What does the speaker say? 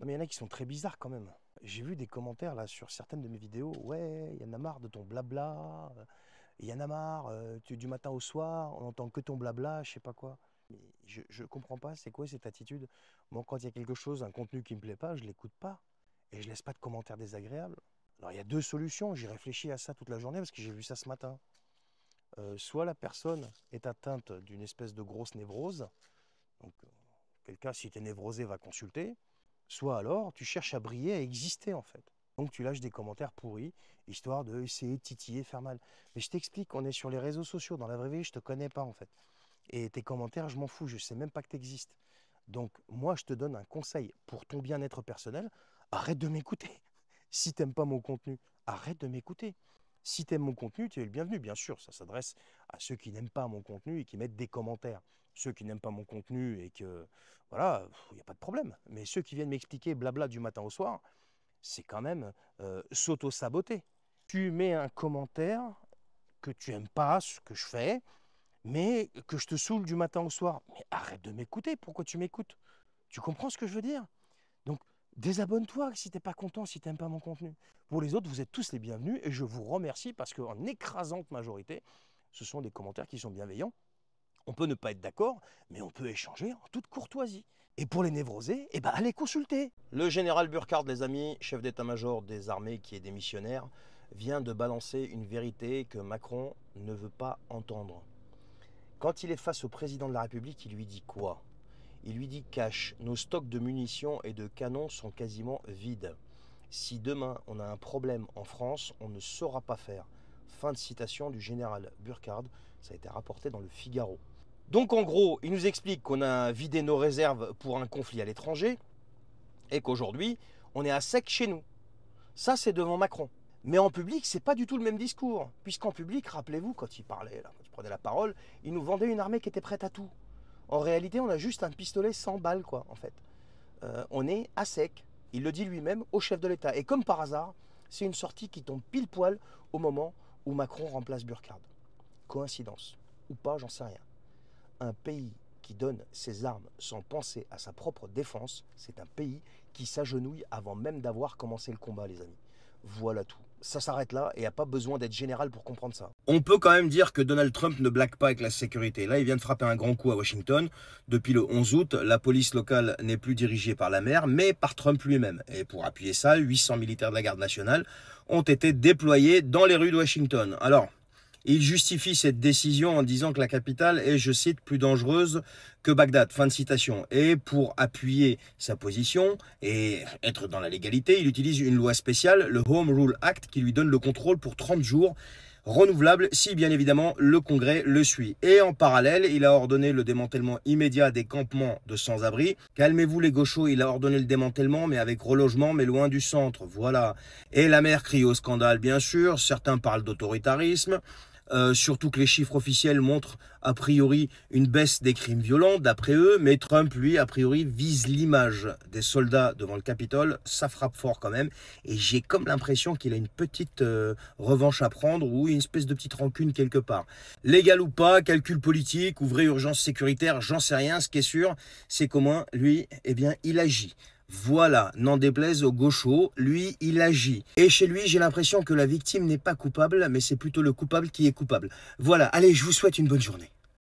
Non, mais il y en a qui sont très bizarres quand même. J'ai vu des commentaires là sur certaines de mes vidéos. Ouais, il y en a marre de ton blabla. Il y en a marre, du matin au soir, on entend que ton blabla, je sais pas quoi. Mais je comprends pas, c'est quoi cette attitude? Moi, quand il y a quelque chose, un contenu qui me plaît pas, je l'écoute pas. Et je laisse pas de commentaires désagréables. Alors, il y a deux solutions. J'ai réfléchi à ça toute la journée parce que j'ai vu ça ce matin. Soit la personne est atteinte d'une espèce de grosse névrose. Donc, quelqu'un, si tu es névrosé, va consulter. Soit alors, tu cherches à briller, à exister en fait. Donc tu lâches des commentaires pourris, histoire de essayer de titiller, faire mal. Mais je t'explique, on est sur les réseaux sociaux, dans la vraie vie, je te connais pas en fait. Et tes commentaires, je m'en fous, je sais même pas que tu existes. Donc moi, je te donne un conseil pour ton bien-être personnel, arrête de m'écouter. Si t'aimes pas mon contenu, arrête de m'écouter. Si tu aimes mon contenu, tu es le bienvenu, bien sûr. Ça s'adresse à ceux qui n'aiment pas mon contenu et qui mettent des commentaires. Ceux qui n'aiment pas mon contenu et que, voilà, il n'y a pas de problème. Mais ceux qui viennent m'expliquer blabla du matin au soir, c'est quand même s'auto-saboter. Tu mets un commentaire que tu n'aimes pas ce que je fais, mais que je te saoule du matin au soir. Mais arrête de m'écouter, pourquoi tu m'écoutes? Tu comprends ce que je veux dire? Donc, désabonne-toi si tu n'es pas content, si tu n'aimes pas mon contenu. Pour les autres, vous êtes tous les bienvenus et je vous remercie parce qu'en écrasante majorité, ce sont des commentaires qui sont bienveillants. On peut ne pas être d'accord, mais on peut échanger en toute courtoisie. Et pour les névrosés, eh ben, allez consulter. Le général Burkhardt, les amis, chef d'état-major des armées qui est démissionnaire, vient de balancer une vérité que Macron ne veut pas entendre. Quand il est face au président de la République, il lui dit quoi? Il lui dit cash, nos stocks de munitions et de canons sont quasiment vides. Si demain on a un problème en France, on ne saura pas faire. Fin de citation du général Burkhardt, ça a été rapporté dans le Figaro. Donc en gros, il nous explique qu'on a vidé nos réserves pour un conflit à l'étranger et qu'aujourd'hui, on est à sec chez nous. Ça, c'est devant Macron. Mais en public, c'est pas du tout le même discours. Puisqu'en public, rappelez-vous, quand il parlait, là, quand il prenait la parole, il nous vendait une armée qui était prête à tout. En réalité, on a juste un pistolet sans balles, quoi, en fait. On est à sec. Il le dit lui-même au chef de l'État. Et comme par hasard, c'est une sortie qui tombe pile poil au moment où Macron remplace Burkhardt. Coïncidence ou pas, j'en sais rien. Un pays qui donne ses armes sans penser à sa propre défense, c'est un pays qui s'agenouille avant même d'avoir commencé le combat, les amis. Voilà tout. Ça s'arrête là et il n'y a pas besoin d'être général pour comprendre ça. On peut quand même dire que Donald Trump ne blague pas avec la sécurité. Là, il vient de frapper un grand coup à Washington. Depuis le 11 août, la police locale n'est plus dirigée par la maire, mais par Trump lui-même. Et pour appuyer ça, 800 militaires de la garde nationale ont été déployés dans les rues de Washington. Alors, il justifie cette décision en disant que la capitale est, je cite, plus dangereuse que Bagdad. Fin de citation. Et pour appuyer sa position et être dans la légalité, il utilise une loi spéciale, le Home Rule Act, qui lui donne le contrôle pour 30 jours, renouvelable si bien évidemment le Congrès le suit. Et en parallèle, il a ordonné le démantèlement immédiat des campements de sans-abri. Calmez-vous les gauchos, il a ordonné le démantèlement, mais avec relogement, mais loin du centre. Voilà. Et la maire crie au scandale, bien sûr. Certains parlent d'autoritarisme. Surtout que les chiffres officiels montrent a priori une baisse des crimes violents d'après eux, mais Trump lui a priori vise l'image des soldats devant le Capitole. Ça frappe fort quand même et j'ai comme l'impression qu'il a une petite revanche à prendre ou une espèce de petite rancune quelque part. Légal ou pas, calcul politique ou vraie urgence sécuritaire, j'en sais rien. Ce qui est sûr, c'est qu'au moins lui, eh bien, il agit. Voilà, n'en déplaise aux gauchos, lui, il agit. Et chez lui, j'ai l'impression que la victime n'est pas coupable, mais c'est plutôt le coupable qui est coupable. Voilà, allez, je vous souhaite une bonne journée.